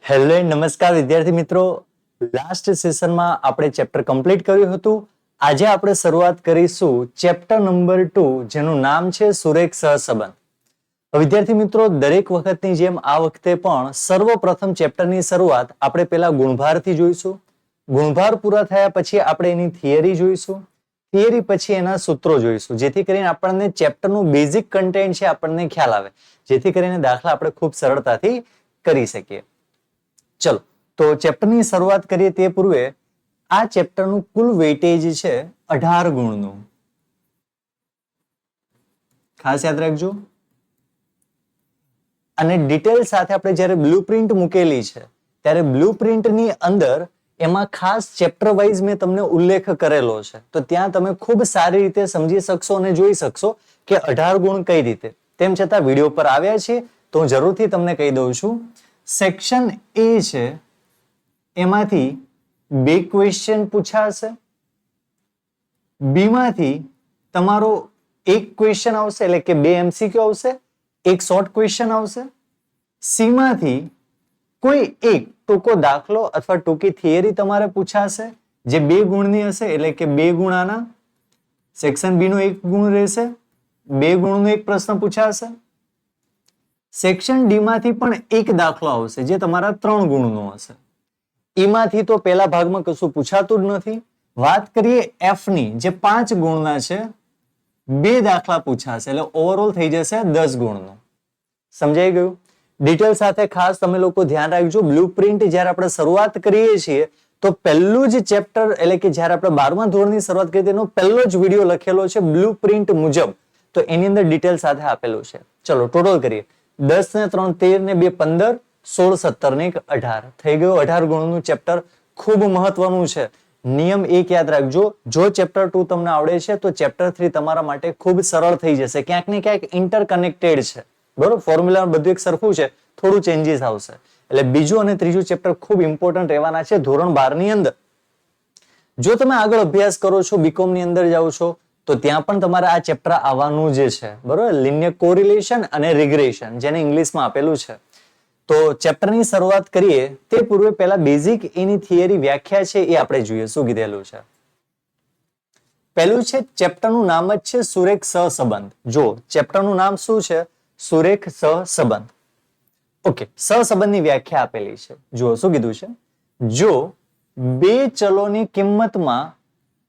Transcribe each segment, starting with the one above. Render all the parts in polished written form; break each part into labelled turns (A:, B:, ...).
A: Hello નમસ્કાર વિદ્યાર્થી મિત્રો, લાસ્ટ સેશનમાં આપણે ચેપ્ટર કમ્પ્લીટ કર્યું હતું. આજે આપણે શરૂઆત કરીશું ચેપ્ટર નંબર 2 જેનું નામ છે સુરેખ સહસંબંધ. વિદ્યાર્થી મિત્રો, દરેક વખતની જેમ આ વખતે પણ સર્વપ્રથમ ચેપ્ટરની શરૂઆત આપણે પહેલા ગુણભારથી જોઈશું. ગુણભાર પૂરા થયા પછી આપણે એની થિયરી જોઈશું. થિયરી પછી એના સૂત્રો જોઈશું, જેથી કરીને આપણને ચેપ્ટરનું બેઝિક કન્ટેન્ટ છે આપણને ખ્યાલ આવે, જેથી કરીને દાખલા આપણે ખૂબ સરળતાથી કરી શકીએ. ચલો તો ચેપ્ટરની શરૂઆત કરીએ તે પૂર્વે આ ચેપ્ટરનું કુલ વેઇટેજ છે 18 ગુણનું. ખાસ યાદ રાખજો. અને ડિટેલ સાથે આપણે જ્યારે બ્લુપ્રિન્ટ મૂકેલી છે ત્યારે બ્લુપ્રિન્ટની અંદર એમાં ખાસ ચેપ્ટર વાઇઝ મેં તમને ઉલ્લેખ કરેલો છે, તો ત્યાં તમે ખૂબ સારી રીતે સમજી શકશો અને જોઈ શકશો કે 18 ગુણ કઈ રીતે. તેમ છતાં વિડીયો પર આવ્યા છે તો હું જરૂરથી તમને કહી દઉં છું. સેક્શન એ છે એમાંથી 2 ક્વેશ્ચન પૂછાશે, બી માંથી તમારો 1 ક્વેશ્ચન આવશે, એટલે કે 2 MCQ આવશે, 1 શોર્ટ ક્વેશ્ચન આવશે. સી માંથી કોઈ એક ટૂંકો દાખલો અથવા ટૂંકી થિયરી તમારે પૂછાશે જે 2 ગુણની હશે, એટલે કે 2 ગુણ આના. સેક્શન બી નો 1 ગુણ રહેશે, 2 ગુણનો 1 પ્રશ્ન પૂછાશે. સેક્શન ડી માંથી પણ 1 દાખલો આવશે જે તમારા 3 ગુણનો હશે. એમાંથી તો પહેલા ભાગમાં કશું પૂછાતું જ નથી. વાત કરીએ એફ ની, જે 5 ગુણના છે, 2 દાખલા પૂછાશે, એટલે ઓવરઓલ થઈ જશે 10 ગુણનો. સમજાઈ ગયું? ડિટેલ સાથે ખાસ તમે લોકો ધ્યાન રાખજો. બ્લુપ્રિન્ટ જ્યારે આપણે શરૂઆત કરીએ છીએ તો પહેલું જ ચેપ્ટર, એટલે કે જ્યારે આપણે 12મા ધોરણની શરૂઆત કરી તેનો પહેલો જ વિડીયો લખેલો છે બ્લુપ્રિન્ટ મુજબ, તો એની અંદર ડિટેલ સાથે આપેલું છે. ચલો ટોટલ કરીએ. 10 ને 3 13 ને 2 15, 16 17 ને 1 18 થઈ ગયું 18 ગુણનું ચેપ્ટર. ખૂબ મહત્વનું છે. નિયમ 1 યાદ રાખજો, જો ચેપ્ટર 2 તમને આવડે છે તો ચેપ્ટર 3 તમારા માટે ખૂબ સરળ થઈ જશે. ક્યાંક ને ક્યાંક ઇન્ટરકનેક્ટેડ છે, બરોબર? ફોર્મ્યુલા બધું એક સરખું છે, થોડું ચેન્જીસ આવશે. એટલે બીજું અને ત્રીજું ચેપ્ટર ખૂબ ઇમ્પોર્ટન્ટ રહેવાના છે ધોરણ 12 ની અંદર. જો તમે આગળ અભ્યાસ કરો છો, બીકોમ ની અંદર જાઓ છો, તો ત્યાં પણ તમારે આ ચેપ્ટર આવવાનું જ છે, બરોબર? લિનિયર કોરિલેશન અને રિગ્રેશન, જેને ઇંગ્લિશમાં આપેલું છે. તો ચેપ્ટરની શરૂઆત કરીએ તે પૂર્વે પહેલા બેઝિક એની થિયરી વ્યાખ્યા છે એ આપણે જોઈએ શું કીધેલું છે. પહેલું છે, ચેપ્ટરનું નામ જ છે સુરેખ સહસંબંધ. જો ચેપ્ટરનું નામ શું છે? સુરેખ સહસંબંધ. ઓકે, સહસંબંધની વ્યાખ્યા આપેલી છે. જુઓ શું કીધું છે. જો 2 ચલોની કિંમતમાં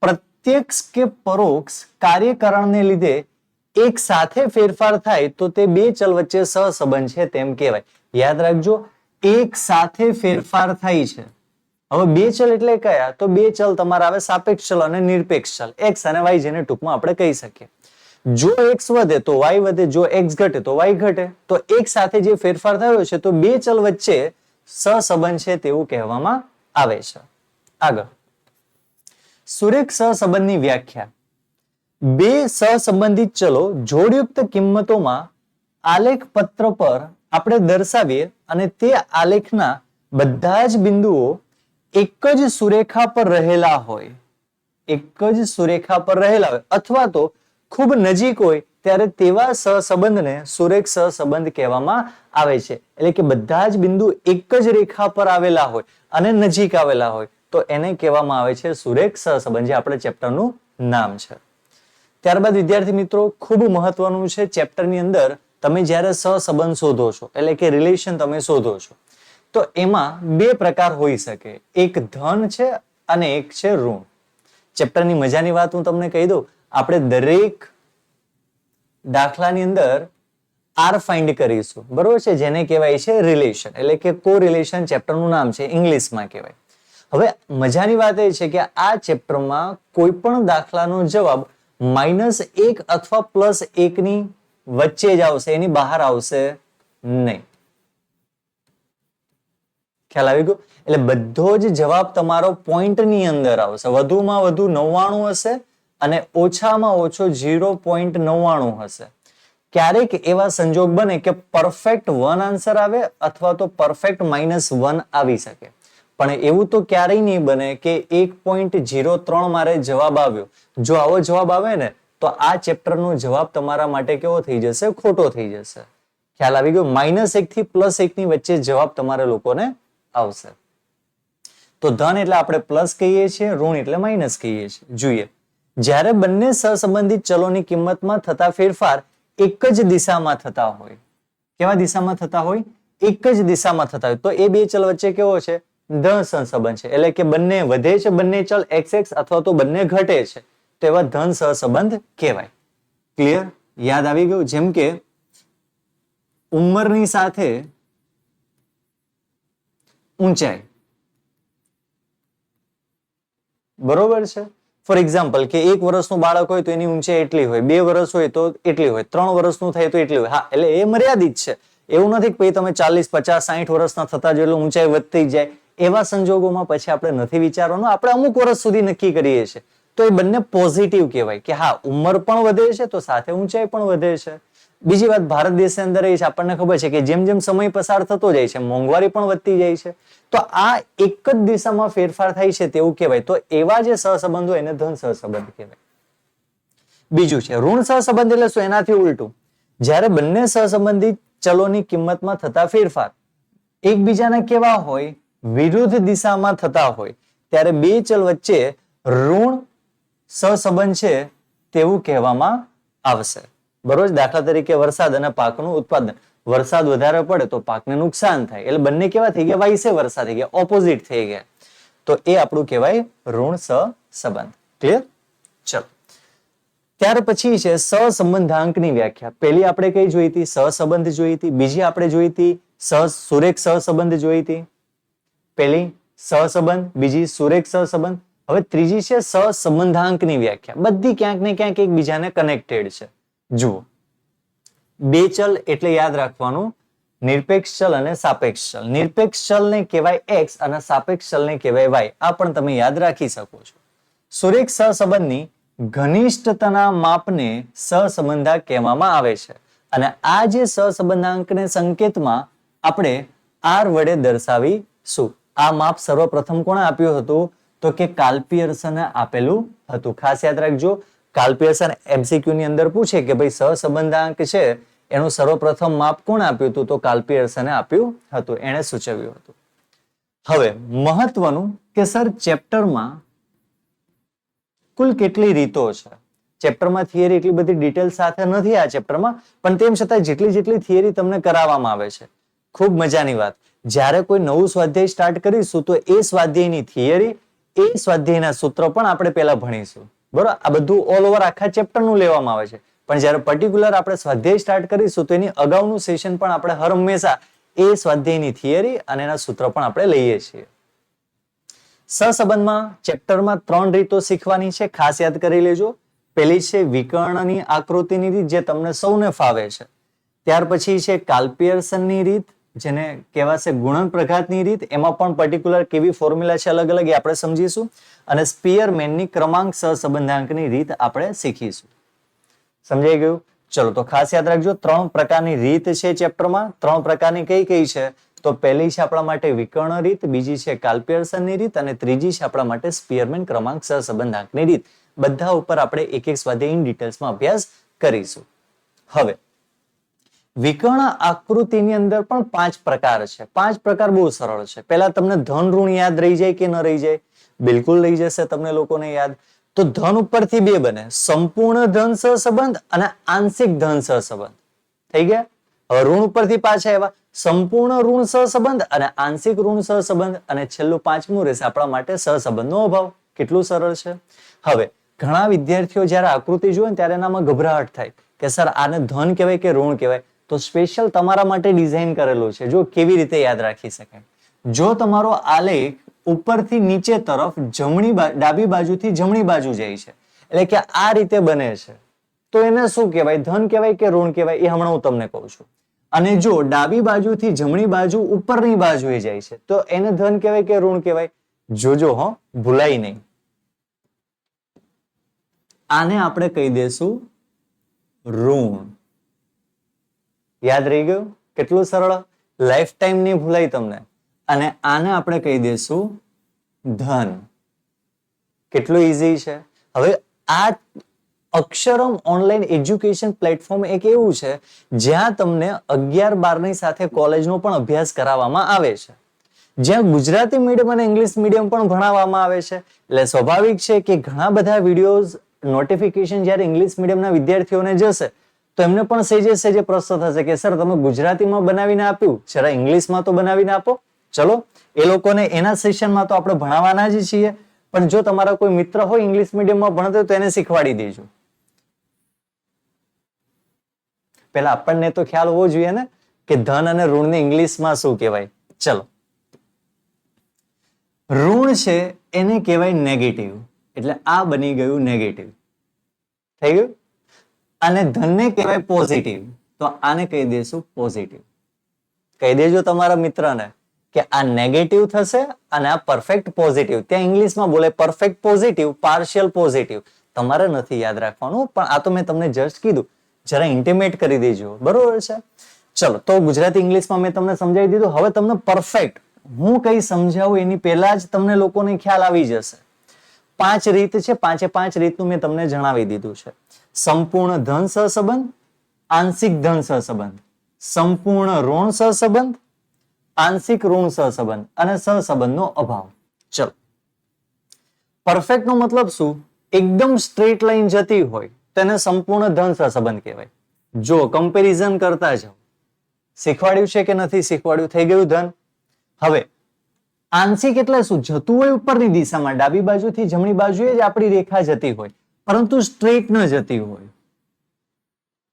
A: પ્રત્યક્ષ કે પરોક્ષ કાર્યકારણને લીધે એક સાથે ફેરફાર થાય તો તે 2 ચલ વચ્ચે સહસંબંધ છે તેમ કહેવાય. યાદ રાખજો, એક સાથે ફેરફાર થાય છે. હવે 2 ચલ એટલે કયા? તો 2 ચલ તમારા આવે સાપેક્ષ ચલ અને નિરપેક્ષ ચલ, x અને y, જેને ટૂંકમાં આપણે કહી શકીએ. જો x વધે તો y વધે, જો x ઘટે તો y ઘટે. તો એક સાથે જે ફેરફાર થયો છે તો 2 ચલ વચ્ચે સહસંબંધ છે તેવું કહેવામાં આવે છે. આગળ, સુરેખ સહસંબંધની વ્યાખ્યા. 2 સહસંબંધિત ચલો જોડયુક્ત કિંમતોમાં આલેખ પત્ર પર આપણે દર્શાવીએ અને તે આલેખના બધા જ બિંદુઓ એક જ સુરેખા પર રહેલા હોય, એક જ સુરેખા પર રહેલા હોય અથવા તો ખૂબ નજીક હોય ત્યારે તેવા સહસંબંધને સુરેખ સહસંબંધ કહેવામાં આવે છે. એટલે કે બધા જ બિંદુ એક જ રેખા પર આવેલા હોય અને નજીક આવેલા હોય તો એને કહેવામાં આવે છે સુરેખ સહસંબંધ, જે આપણે ચેપ્ટરનું નામ છે. ત્યારબાદ વિદ્યાર્થી મિત્રો, ખૂબ મહત્વનું છે, ચેપ્ટરની અંદર તમે જ્યારે સહસંબંધ શોધો છો, એટલે કે રિલેશન તમે શોધો છો, તો એમાં 2 પ્રકાર હોઈ શકે. એક ધન છે અને એક છે ઋણ. ચેપ્ટરની મજાની વાત હું તમને કહી દઉં. આપણે દરેક દાખલાની અંદર આર ફાઇન્ડ કરીશું, બરોબર છે, જેને કહેવાય છે રિલેશન, એટલે કે કોરિલેશન ચેપ્ટરનું નામ છે, ઇંગ્લિશમાં કહેવાય. હવે મજાની વાત એ છે કે આ ચેપ્ટરમાં કોઈ પણ દાખલાનો જવાબ -1 અથવા +1 ની વચ્ચે જ આવશે, એની બહાર આવશે નહીં. ખ્યાલ આવી ગયો? એટલે બધો જ જવાબ તમારો પોઈન્ટની અંદર આવશે. વધુમાં વધુ 99 હશે અને ઓછામાં ઓછો 0.99 હશે. ક્યારેક એવા સંજોગ બને કે પરફેક્ટ 1 આન્સર આવે અથવા તો પરફેક્ટ -1 આવી શકે, પણ એવું તો ક્યારેય નહીં બને કે 1.03 મારે જવાબ આવ્યો. જો આવો જવાબ આવે ને તો આ ચેપ્ટરનો જવાબ તમારા માટે કેવો થઈ જશે? ખોટો થઈ જશે. ખ્યાલ આવી ગયો? -1 થી +1 ની વચ્ચે જવાબ તમારે લોકોને આવશે. તો ધન એટલે આપણે પ્લસ કહીએ છીએ, ઋણ એટલે માઇનસ કહીએ છીએ. જોઈએ, જ્યારે બંને સહસંબંધિત ચલોની કિંમતમાં થતા ફેરફાર એક જ દિશામાં થતા હોય. કેવા દિશામાં થતા હોય? એક જ દિશામાં થતા હોય. તો એ બે ચલ વચ્ચે કેવો છે? ધન સહસંબંધ છે. એટલે કે બંને વધે છે, બંને ચલ xx અથવા તો બંને ઘટે છે, તો એવા ધન સહસંબંધ કહેવાય. ક્લિયર? યાદ આવી ગયું? જેમ કે ઉંમરની સાથે ઊંચાઈ, બરોબર છે. ફોર એક્ઝામ્પલ કે 1 વર્ષનું બાળક હોય તો એની ઊંચાઈ એટલી હોય, 2 વર્ષ હોય તો એટલી હોય, 3 વર્ષનું થાય તો એટલી હોય. હા, એટલે એ મર્યાદિત છે. એવું નથી કે તમે 40, 50, 60 વર્ષના થતા જો ઊંચાઈ વધતી જાય. એવા સંજોગોમાં પછી આપણે નથી વિચારવાનું. આપણે અમુક વર્ષ સુધી નક્કી કરીએ છીએ. તો એ બંને પોઝિટિવ કહેવાય કે હા, ઉંમર પણ વધે છે તો સાથે ઊંચાઈ પણ વધે છે. બીજી વાત, ભારત દેશની અંદર એ છે, આપણને ખબર છે કે જેમ જેમ સમય પસાર થતો જાય છે, મોંઘવારી પણ વધતી જાય છે. તો આ એક જ દિશામાં ફેરફાર થાય છે તેવું કહેવાય. તો એવા જે સહસંબંધો એને ધન સહસંબંધ કહેવાય. બીજું છે ઋણ સહસંબંધ. એટલે શું? એનાથી ઉલટું. જ્યારે બંને સહસંબંધિત ચલોની કિંમતમાં થતા ફેરફાર એકબીજાના કેવા હોય? વિરુદ્ધ દિશામાં થતા હોય, ત્યારે બે ચલ વચ્ચે ઋણ સહસંબંધ છે તેવું કહેવામાં આવશે. બરોબર? દાખલા તરીકે વરસાદ અને પાકનું ઉત્પાદન. વરસાદ વધારે પડે તો પાકને નુકસાન થાય. એટલે બંને કેવા થઈ ગયા? વાઇસે વર્ષા થઈ ગયા, ઓપોઝિટ થઈ ગયા. તો એ આપણું કહેવાય ઋણ સહસંબંધ. ક્લિયર? ચલો, ત્યાર પછી છે સહસંબંધાંકની વ્યાખ્યા. પહેલી આપણે કઈ જોઈ હતી? સહસંબંધ જોઈ હતી. બીજી આપણે જોઈ હતી સુરેખ સહસંબંધ જોઈ હતી. પહેલી સહસંબંધ, બીજી સુરેખ સહસંબંધ. હવે ત્રીજી છે સહસંબંધાંકની વ્યાખ્યા. બધી ક્યાંક ને ક્યાંક એકબીજાને કનેક્ટેડ છે. જુઓ, બે ચલ એટલે યાદ રાખવાનું નિરપેક્ષ ચલ અને સાપેક્ષ ચલ. નિરપેક્ષ ચલને કહેવાય x અને સાપેક્ષ ચલને કહેવાય y. આ પણ તમે યાદ રાખી શકો છો. સુરેખ સહસંબંધની ઘનિષ્ઠતાના માપને સહસંબંધાંક કહેવામાં આવે છે. અને આ જે સહસંબંધાંકને સંકેતમાં આપણે r વડે દર્શાવીશું. આ માપ સર્વપ્રથમ કોણે આપ્યું હતું? તો કે કાર્લ પિયર્સને આપેલું હતું. ખાસ યાદ રાખજો, કાર્લ પિયર્સન MCQ ની અંદર પૂછે કે ભાઈ સહસંબંધાંક છે એનું સર્વપ્રથમ માપ કોણ આપ્યું હતું? તો કાર્લ પિયર્સને આપ્યું હતું, એણે સૂચવ્યું હતું. હવે મહત્વનું કે સર ચેપ્ટરમાં કુલ કેટલી રીતો છે? ચેપ્ટરમાં થિયરી એટલી બધી ડિટેલ સાથે નથી આ ચેપ્ટરમાં, પણ તેમ છતાં જેટલી થિયરી તમને કરાવવામાં આવે છે, ખૂબ મજાની વાત. જ્યારે કોઈ નવું સ્વાધ્યાય સ્ટાર્ટ કરીશું તો એ સ્વાધ્યાયની થિયરી, એ સ્વાધ્યાયના સૂત્ર પણ આપણે પહેલા ભણીશું. બરોબર? આ બધું ઓલ ઓવર આખા ચેપ્ટરનું લેવામાં આવે છે. પણ જ્યારે પર્ટિક્યુલર આપણે સ્વાધ્યાય સ્ટાર્ટ કરીશું તો એની અગાઉનું સેશન પણ આપણે હર હંમેશા એ સ્વાધ્યાયની થિયરી અને એના સૂત્ર પણ આપણે લઈએ છીએ. સહસંબંધમાં ચેપ્ટરમાં 3 રીતો શીખવાની છે, ખાસ યાદ કરી લેજો. પહેલી છે વિકર્ણની આકૃતિની રીત, જે તમને સૌને ફાવે છે. ત્યાર પછી છે કાર્લ પિયર્સનની રીત, જેને કહેવાશે ગુણન પ્રઘાતની રીત. એમાં પણ પર્ટિક્યુલર કેવી ફોર્મ્યુલા છે અલગ અલગ એ આપણે સમજીશું. અને સ્પીયરમેનની ક્રમાંક સહસંબંધાંકની રીત આપણે શીખીશું. સમજાઈ ગયું? ચલો, તો ખાસ યાદ રાખજો 3 પ્રકારની રીત છે ચેપ્ટરમાં. 3 પ્રકારની કઈ કઈ છે? તો પહેલી છે આપણા માટે વિકર્ણ રીત, બીજી છે કાર્લ પિયર્સનની રીત અને ત્રીજી છે આપણા માટે સ્પીયરમેન ક્રમાંક સહસંબંધાંકની રીત. બધા ઉપર આપણે એક એક સ્વાધ્યાય ઇન ડિટેલ્સમાં અભ્યાસ કરીશું. હવે વિકર્ણ આકૃતિની અંદર પણ 5 પ્રકાર છે. 5 પ્રકાર બહુ સરળ છે. પહેલા તમને ધન ઋણ યાદ રહી જાય કે ન રહી જાય? બિલકુલ રહી જશે તમને લોકોને યાદ. તો ધન ઉપરથી બે બને, સંપૂર્ણ ધન સહસંબંધ અને આંશિક ધન સહસંબંધ. થઈ ગયા? હવે ઋણ ઉપરથી પાછા આવ્યા, સંપૂર્ણ ઋણ સહસંબંધ અને આંશિક ઋણ સહસંબંધ. અને છેલ્લું 5મું રહેશે આપણા માટે સહસંબંધનો અભાવ. કેટલું સરળ છે. હવે ઘણા વિદ્યાર્થીઓ જ્યારે આકૃતિ જોવે ત્યારે એનામાં ગભરાટ થાય કે સર આને ધન કહેવાય કે ઋણ કહેવાય. તો સ્પેશિયલ તમારા માટે ડિઝાઇન કરેલું છે. જો કેવી રીતે યાદ રાખી શકાય. જો તમારો આલેખ ઉપરથી નીચે તરફ ડાબી બાજુથી જમણી બાજુ જાય છે, એટલે કે આ રીતે બને છે, તો એને શું કહેવાય? ધન કહેવાય કે ઋણ કહેવાય? એ હમણાં હું તમને કહું છું. અને જો ડાબી બાજુથી જમણી બાજુ ઉપરની બાજુએ જાય છે તો એને ધન કહેવાય કે ઋણ કહેવાય? જોજો હો, ભૂલાય નહીં. આને આપણે કહી દેશું ઋણ. યાદ રહી ગયું? કેટલું સરળ, લાઈફ ટાઈમ નહીં ભૂલાય તમને. અને આને આપણે કહી દેશું ધન. કેટલું ઈઝી છે. હવે આ અક્ષરમ ઓનલાઈન એજ્યુકેશન પ્લેટફોર્મ એક એવું છે જ્યાં તમને 11-12 ની સાથે કોલેજનો પણ અભ્યાસ કરાવવામાં આવે છે. જ્યાં ગુજરાતી મીડિયમ અને ઇંગ્લિશ મીડિયમ પણ ભણાવવામાં આવે છે. એટલે સ્વાભાવિક છે કે ઘણા બધા વિડીયોઝ નોટિફિકેશન જ્યારે ઇંગ્લિશ મીડિયમના વિદ્યાર્થીઓને જશે તો એમને પણ સેજે પ્રશ્ન થશે કે સર તમે ગુજરાતીમાં બનાવીને આપ્યું, જરા ઇંગ્લિશમાં તો બનાવીને આપો. ચલો, એ લોકોને એના સેશનમાં તો આપણે ભણાવવાના જ છીએ, પણ જો તમારા કોઈ મિત્ર હોય ઇંગ્લિશ મીડિયમમાં ભણતો તો એને શીખવાડી દેજો. પેલા આપણને તો ખ્યાલ હોવો જોઈએ ને કે ધન અને ઋણને ઇંગ્લિશમાં શું કહેવાય. ચલો, ઋણ છે એને કહેવાય નેગેટિવ, એટલે આ બની ગયું નેગેટિવ, થઈ ગયું. અને ધનને કહેવાય પોઝિટિવ, તો આને કહી દેશું પોઝિટિવ. કહી દેજો તમારા મિત્રને કે આ નેગેટિવ થશે અને આ પરફેક્ટ પોઝિટિવ. ત્યાં ઇંગ્લિશમાં બોલે પરફેક્ટ પોઝિટિવ, પાર્શિયલ પોઝિટિવ. તમારે નથી યાદ રાખવાનું, પણ આ તો મેં તમને જસ્ટ કીધું, જરા ઇન્ટિમેટ કરી દેજો, બરોબર છે. ચલો, તો ગુજરાતી ઇંગ્લિશમાં મેં તમને સમજાવી દીધું. હવે તમને પરફેક્ટ હું કઈ સમજાવું એની પહેલા જ તમને લોકોને ખ્યાલ આવી જશે. 5 રીત છે, 5 રીતનું મેં તમને જણાવી દીધું છે. સંપૂર્ણ ધન સહસંબંધ, આંશિક ધન સહસંબંધ, સંપૂર્ણ ઋણ સહસંબંધ, આંશિક ઋણ સહસંબંધ અને સહસંબંધનો અભાવ. ચલો, પરફેક્ટ નો મતલબ શું? એકદમ સ્ટ્રેટ લાઈન જતી હોય તેને સંપૂર્ણ ધન સહસંબંધ કહેવાય. જો કમ્પેરિઝન કરતા જાઓ, શીખવાડ્યું છે કે નથી શીખવાડ્યું, થઈ ગયું ધન. હવે આંશિક એટલે શું? જતું હોય ઉપરની દિશામાં, ડાબી બાજુથી જમણી બાજુએ જ આપણી રેખા જતી હોય, પરંતુ સ્ટ્રેટ ન જતી હોય,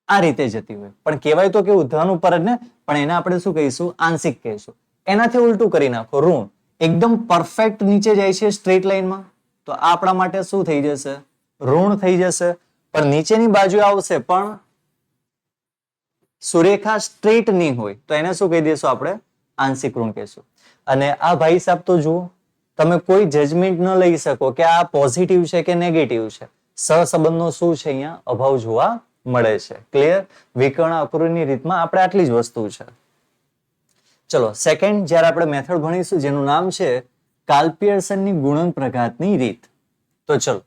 A: આ રીતે જતી હોય. પણ કહેવાય તો કેવું? ધન ઉપર જ ને, પણ એને આપણે શું કહીશું? આંશિક કહીશું. એનાથી ઉલટું કરી નાખો, ઋણ. એકદમ પરફેક્ટ નીચે જાય છે સ્ટ્રેટ લાઈનમાં, તો આ આપણા માટે શું થઈ જશે? ઋણ થઈ જશે. પણ નીચેની બાજુ આવશે પણ સુરેખા સ્ટ્રેટ નહીં હોય, તો એને શું કહી દઈશું આપણે? આંશિક ઋણ કહીશું. અને આ ભાઈ સાહેબ તો જુઓ, તમે કોઈ જજમેન્ટ ન લઈ શકો કે આ પોઝિટિવ છે કે નેગેટિવ છે. સહસંબંધનો શું છે? અહીંયા અભાવ જોવા મળે છે. ક્લિયર? વિકર્ણ આકૃતિની રીતમાં આપણે આટલી જ વસ્તુ છે. ચલો, સેકન્ડ જ્યારે આપણે મેથડ ભણીશું જેનું નામ છે કાર્લ પિયર્સનની ગુણન પ્રઘાતની રીત. તો ચલો,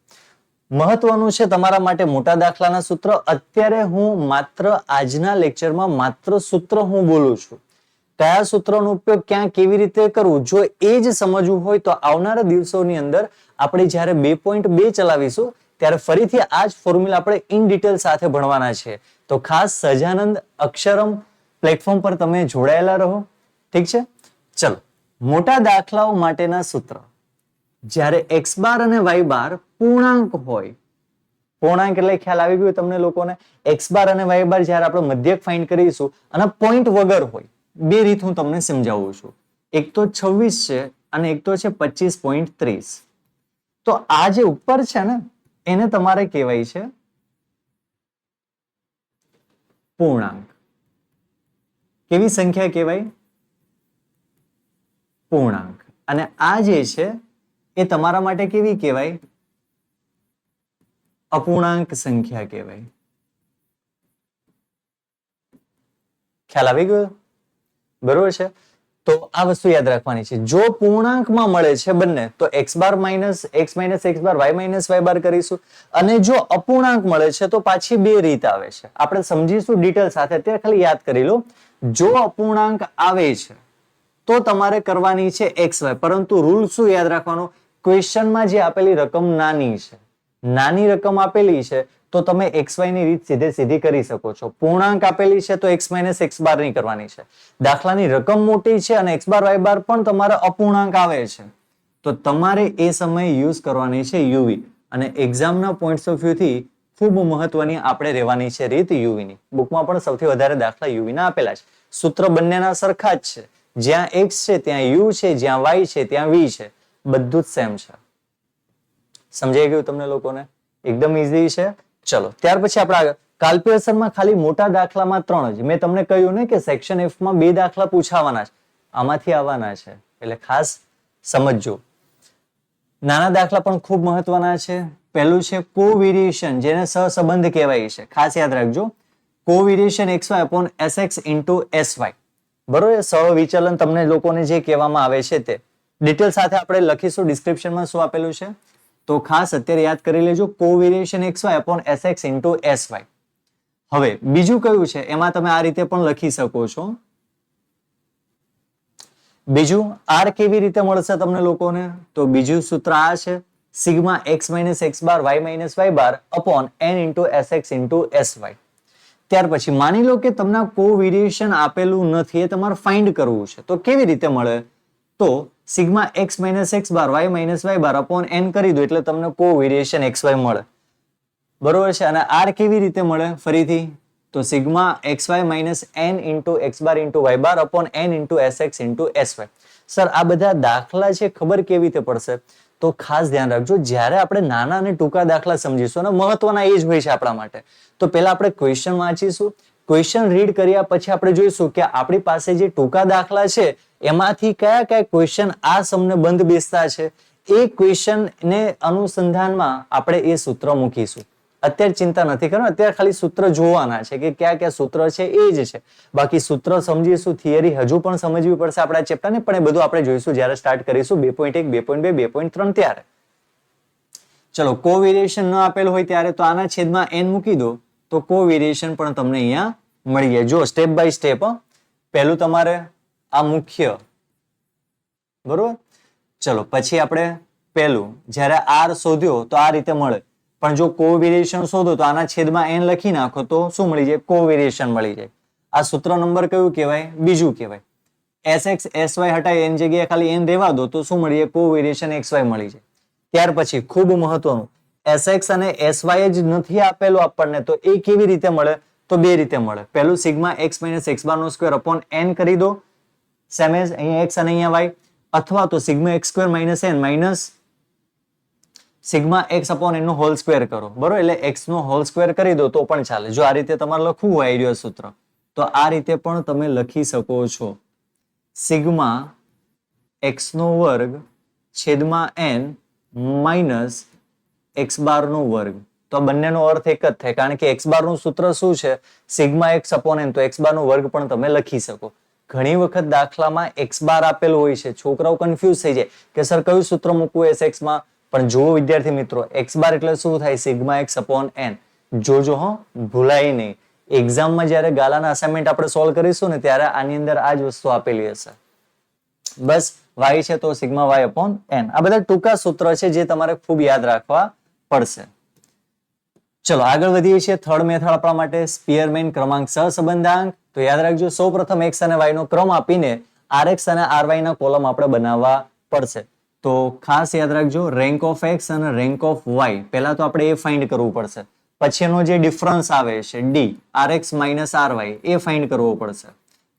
A: મહત્વનું છે તમારા માટે મોટા દાખલાના સૂત્ર. અત્યારે હું માત્ર આજના લેક્ચરમાં માત્ર સૂત્ર હું બોલું છું. કયા સૂત્રનો ઉપયોગ ક્યાં કેવી રીતે કરવું, જો એ જ સમજવું હોય તો આવનારા દિવસોની અંદર આપણે જ્યારે 2.2 ચલાવીશું ત્યારે ફરીથી આ જ ફોર્મ્યુલા આપણે ઇન ડિટેલ સાથે ભણવાના છે. તો ખાસ સજાનંદ અક્ષરમ પ્લેટફોર્મ પર તમે જોડાયેલા રહો. ઠીક છે? ચલો, મોટા દાખલાઓ માટેના સૂત્ર. જ્યારે x બાર અને y બાર પૂર્ણાંક હોય, પૂર્ણાંક એટલે ખ્યાલ આવી ગયો તમને લોકોને? x બાર અને y બાર જ્યારે આપણે મધ્યક ફાઇન્ડ કરીશું અને પોઈન્ટ વગર હોય, 2 રીત હું તમને સમજાવું છું. એક તો 26 છે અને એક તો છે 25.30. તો આ જે ઉપર છે ને એને તમારે કહેવાય છે પૂર્ણાંક. કેવી સંખ્યા કહેવાય? પૂર્ણાંક. અને આ જે છે એ તમારા માટે કેવી કહેવાય? અપૂર્ણાંક સંખ્યા કહેવાય. ખ્યાલ આવી ગયો? બરોબર છે? તો આ વસ્તુ યાદ રાખવાની છે. જો પૂર્ણાંકમાં મળે છે બંને તો x bar minus x minus x બાર y માઇનસ y બાર કરીશું. અને જો અપૂર્ણાંક મળે છે તો પાછી 2 રીત આવે છે. આપણે સમજીશું ડિટેલ સાથે, અત્યારે ખાલી યાદ કરી લો. જો અપૂર્ણાંક આવે છે તો તમારે કરવાની છે xy, પરંતુ રૂલ શું યાદ રાખવાનો? ક્વેશ્ચનમાં જે આપેલી રકમ નાની છે, નાની રકમ આપેલી છે તો તમે xy ની રીત સીધી કરી શકો છો. પૂર્ણાંક આપેલી છે તો x માઇનસ x બાર ની કરવાની છે. દાખલાની રકમ મોટી છે અને x બાર y બાર પણ તમારા અપૂર્ણાંક આવે છે તો તમારે એ સમયે યુઝ કરવાની છે યુવી. અને એક્ઝામના પોઈન્ટ્સ ઓફ વ્યૂ થી ખૂબ મહત્વની આપણે રહેવાની છે રીત યુવી ની. બુકમાં પણ સૌથી વધારે દાખલા યુવી ના આપેલા છે. સૂત્ર બંનેના સરખા જ છે. જ્યાં x છે ત્યાં u છે, જ્યાં y છે ત્યાં v છે, બધું જ સેમ છે. સમજાઈ ગયું તમને લોકોને? એકદમ ઈઝી છે. ચલો, ત્યાર પછી આપણે આગળ કાર્લ પિયર્સનમાં ખાલી મોટા દાખલામાં 3 જ. મેં તમને કહ્યું ને કે સેક્શન F માં 2 દાખલા પૂછાવાના છે, આમાંથી આવવાના છે, એટલે ખાસ સમજજો. નાના દાખલા પણ ખૂબ મહત્વના છે. પહેલું છે કોવેરિએશન, જેને સહસંબંધ કહેવાય છે. ખાસ યાદ રાખજો, કોવેરિએશન xy upon sx into sy. બરોબર? સહવિચલન તમને લોકોને જે કહેવામાં આવે છે તે ડિટેલ સાથે આપણે લખીશું ડિસ્ક્રિપ્શનમાં શું આપેલું છે. તો ખાસ અત્યારે યાદ કરી લેજો, કોવેરિએશન xy upon sx into sy. હવે બીજું કયું છે એમાં તમે આ રીતે પણ લખી શકો છો. બીજું આર કેવી રીતે મળશે તમને લોકોને? તો બીજું સૂત્ર આ છે, sigma x minus x bar y minus y bar upon n into s x into s y. ત્યાર પછી માની લો કે તમને કોવેરિએશન આપેલું નથી, એ તમારે ફાઇન્ડ કરવું છે, તો કેવી રીતે મળે? તો sigma x minus x bar y minus y bar upon N કરી દો એટલે તમને કોવેરિએશન એક્સ વાય મળે, બરોબર છે. અને આર કેવી રીતે મળે? ફરીથી તો sigma x y minus n into x bar into y bar upon n into s x into s y. Sir આ બધા દાખલા છે, ખબર કેવી રીતે પડશે? તો ખાસ ધ્યાન રાખજો, જ્યારે આપણે નાના અને ટૂંકા દાખલા સમજીશું અને મહત્વના એ જ હોય છે આપણા માટે, તો પહેલા આપણે ક્વેશ્ચન વાંચીશું, ક્વેશ્ચન રીડ કર્યા પછી આપણે જોઈશું કે આપણી પાસે જે ટૂંકા દાખલા છે એમાંથી કયા કયા ક્વેશ્ચન આ સમને બંધ બેસતા છે, એ ક્વેશ્ચન ને અનુસંધાનમાં આપણે એ સૂત્ર મૂકીશું. અત્યારે ચિંતા નથી કરવાની, અત્યારે ખાલી સૂત્ર જોવાના છે કે કયા કયા સૂત્ર છે એ જ છે. બાકી સૂત્ર સમજીશું, થિયરી હજુ પણ સમજવી પડશે આપણા ચેપ્ટરને, પણ એ બધું આપણે જોઈશું જ્યારે સ્ટાર્ટ કરીશું 2.1, 2.2, 2.3 ત્યારે. ચલો, કોવેરિએશન ન આપેલ હોય ત્યારે તો આના છેદમાં n મૂકી દો તો કોવેરિએશન પણ તમને અહીંયા મળી જાય. જો સ્ટેપ બાય સ્ટેપ, પહેલું તમારે આ મુખ્ય, બરોબર. ચલો પછી આપણે પહેલું જ્યારે r શોધ્યો તો આ રીતે મળે, પણ જો કોવેરિએશન શોધો તો આના છેદમાં n લખી નાખો તો શું મળી જાય? કોવેરિએશન મળી જાય. આ સૂત્ર નંબર કયું કહેવાય? બીજું કહેવાય. sx sy હટાવી n જગ્યાએ ખાલી n રહેવા દો તો શું મળી જાય? કોવેરિએશન xy મળી જાય. ત્યાર પછી ખૂબ મહત્વનું, sx અને sy જ નથી આપેલું આપણને, તો એ કેવી રીતે મળે? તો બે રીતે મળે. પહેલું સિગ્મા x માઇનસ એક્સ બાર નો સ્ક્વેર અપોન n કરી દો, સેમ એઝ અહીંયા x અને અહીંયા y, અથવા તો sigma x square minus n minus sigma x upon n નો હોલ સ્ક્વેર કરો, બરોબર. એટલે એક્સ નો હોલ સ્ક્વેર કરી દો તો પણ ચાલે. જો આ રીતે તમારે લખવું હોય આઈડિયા સૂત્ર, તો આ રીતે પણ તમે લખી શકો છો. સિગ્મા એક્સ નો વર્ગ છેદમાં n માઇનસ એક્સ બાર નો વર્ગ. તો બંનેનો અર્થ એક જ થાય, કારણ કે એક્સ બાર નું સૂત્ર શું છે? સિગ્મા એક્સ અપોન n, તો એક્સ બાર નો વર્ગ પણ તમે લખી શકો. ઘણી વખત દાખલામાં એક્સ બાર આપેલું હોય છે, છોકરાઓ કન્ફ્યુઝ થઈ જાય કે સર કયું સૂત્ર મૂકવું એસએક્સ માં. પણ જુઓ વિદ્યાર્થી મિત્રો, એક્સ બાર એટલે શું થાય? Sigma x upon n. જોજો હો, ભૂલાય નહીં. એક્ઝામમાં જ્યારે ગાલાના અસાઇનમેન્ટ આપણે સોલ્વ કરીશું ને ત્યારે આની અંદર આ જ વસ્તુ આપેલી હશે. બસ y છે તો સિગ્મા y અપોન n. આ બધા ટૂંકા સૂત્ર છે જે તમારે ખૂબ યાદ રાખવા પડશે. ચલો આગળ વધીએ છીએ. થર્ડ મેથડ આપણા માટે સ્પીયરમેન ક્રમાંક સહસંબંધાંક. તો યાદ રાખજો, સૌપ્રથમ x અને y નો ક્રમ આપીને rx અને ry ના કોલમ આપણે બનાવવા પડશે. તો ખાસ યાદ રાખજો, રેન્ક ઓફ x અને રેન્ક ઓફ y પહેલા તો આપણે એ ફાઇન્ડ કરવું પડશે. પછી એનો જે ડિફરન્સ આવે છે d, rx માઇનસ ry, એ ફાઇન્ડ કરવો પડશે.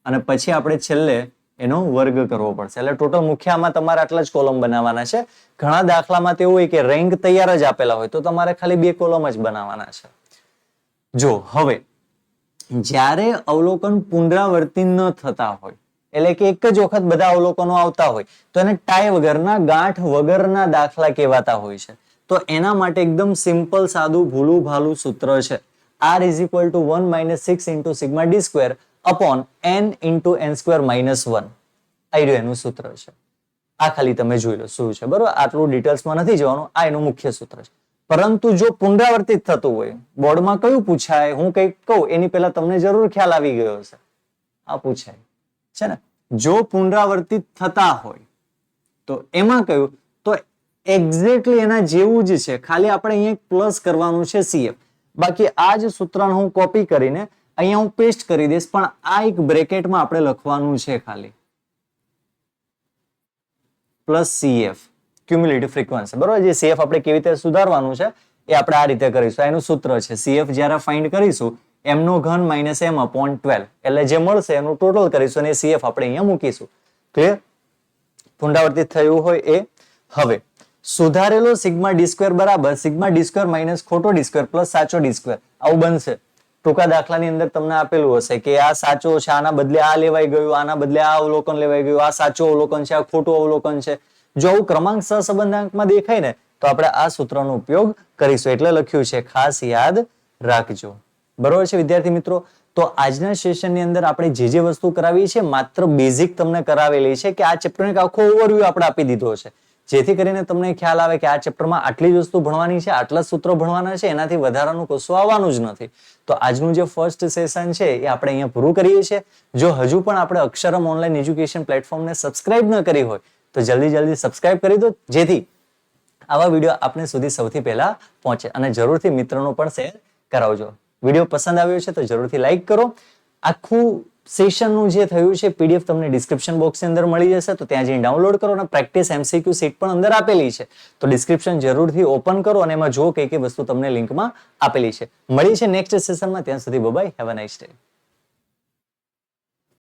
A: અને પછી આપણે છેલ્લે એનો વર્ગ કરવો પડશે. એટલે ટોટલ મુખ્ય આમાં તમારે આટલા જ કોલમ બનાવવાના છે. ઘણા દાખલામાં તેવું હોય કે રેન્ક તૈયાર જ આપેલા હોય તો તમારે ખાલી 2 કોલમ જ બનાવવાના છે. જો હવે જ્યારે અવલોકન પુનરાવર્તિત ન થતા હોય, એટલે કે એક જ વખત બધા અવલોકનો આવતા હોય, તો એને ટાઈ વગરના, ગાંઠ વગરના દાખલા કહેવાતા હોય છે. તો એના માટે એકદમ સિમ્પલ, સાદું, ભૂલું ભાલું સૂત્ર છે. r is equal to 1 minus 6 into sigma d square upon n into n square minus 1. આ એનું સૂત્ર છે. આ ખાલી તમે જોઈ લો શું છે, બરોબર. આટલું ડિટેલ્સમાં નથી જવાનું, આ એનું મુખ્ય સૂત્ર છે. પરંતુ જો પુનરાવર્તિત થતું હોય, બોર્ડમાં કયું પૂછાય, હું કંઈક કહું એની પહેલા તમને જરૂર ખ્યાલ આવી ગયો હશે. આ પૂછાય છે ને, જો પુનરાવર્તિત થતા હોય તો એમાં કયું? તો એક્ઝેક્ટલી એના જેવું જ છે, ખાલી આપણે અહીંયા પ્લસ કરવાનું છે CF. બાકી આ જ સૂત્રને હું કોપી કરીને અહીંયા હું પેસ્ટ કરી દઈશ, પણ આ એક બ્રેકેટમાં આપણે લખવાનું છે ખાલી પ્લસ CF, ક્યુમ્યુલેટિવ ફ્રીક્વન્સી, બરોબર. જે CF આપણે કેવી રીતે સુધારવાનું છે એ આપણે આ રીતે કરીશું. એનું સૂત્ર છે CF જ્યારે ફાઇન્ડ કરીશું m નો ઘન માઇનસ m અપોન 12, એટલે જે મળશે એનું ટોટલ કરીશું અને CF આપણે અહીંયા મૂકીશું. ક્લિયર? પુનરાવર્તિત થયું હોય એ. હવે સુધારેલો સિગ્મા ડી સ્ક્વેર બરાબર સિગ્મા ડી સ્ક્વેર માઇનસ ખોટો ડી સ્ક્વેર પ્લસ સાચો ડી સ્ક્વેર, આવું બનશે. ટૂંકા દાખલાની અંદર તમને આપેલું હશે કે આ સાચો છે, આના બદલે આ લેવાઈ ગયું, આના બદલે આ અવલોકન લેવાઈ ગયું, આ સાચું અવલોકન છે, આ ખોટું અવલોકન છે. જો આવું ક્રમાંક સહસંબંધાંકમાં દેખાય ને તો આપણે આ સૂત્રનો ઉપયોગ કરીશું. એટલે લખ્યું છે, ખાસ યાદ રાખજો. બરોબર છે વિદ્યાર્થી મિત્રો? તો આજના સેશનની અંદર આપણે જે વસ્તુ કરાવી છે માત્ર બેઝિક તમને કરાવેલી છે કે આ ચેપ્ટરનો એક આખો ઓવરવ્યુ આપણે આપી દીધો છે. જેથી કરીને તમને ખ્યાલ આવે કે આ ચેપ્ટરમાં આટલી જ વસ્તુ ભણવાની છે, આટલા સૂત્રો ભણવાના છે, એનાથી વધારાનું કશું આવવાનું જ નથી. તો આજનું જે ફર્સ્ટ સેશન છે એ આપણે અહીંયા પૂરું કરીએ છીએ. જો હજુ પણ આપણે અક્ષરમ ઓનલાઈન એજ્યુકેશન પ્લેટફોર્મને સબસ્ક્રાઇબ ન કરી હોય તો જલ્દી સબસ્ક્રાઇબ કરી દો, જેથી આવા વિડીયો આપને સુધી સૌથી પહેલા પહોંચે. અને જરૂરથી મિત્રોનો પણ શેર કરાવજો. વિડીયો પસંદ આવ્યો છે તો જરૂરથી લાઈક કરો. આખું સેશનનું જે થયું છે પીડીએફ તમને ડિસ્ક્રિપ્શન બોક્સની અંદર મળી જશે, તો ત્યાં જઈને ડાઉનલોડ કરો અને પ્રેક્ટિસ MCQ સીટ પણ અંદર આપેલી છે. તો ડિસ્ક્રિપ્શન જરૂરથી ઓપન કરો અને એમાં જો કઈ કઈ વસ્તુ તમને લિંકમાં આપેલી છે. મળી છે નેક્સ્ટ સેશનમાં. ત્યાં સુધી bye bye, have a nice day.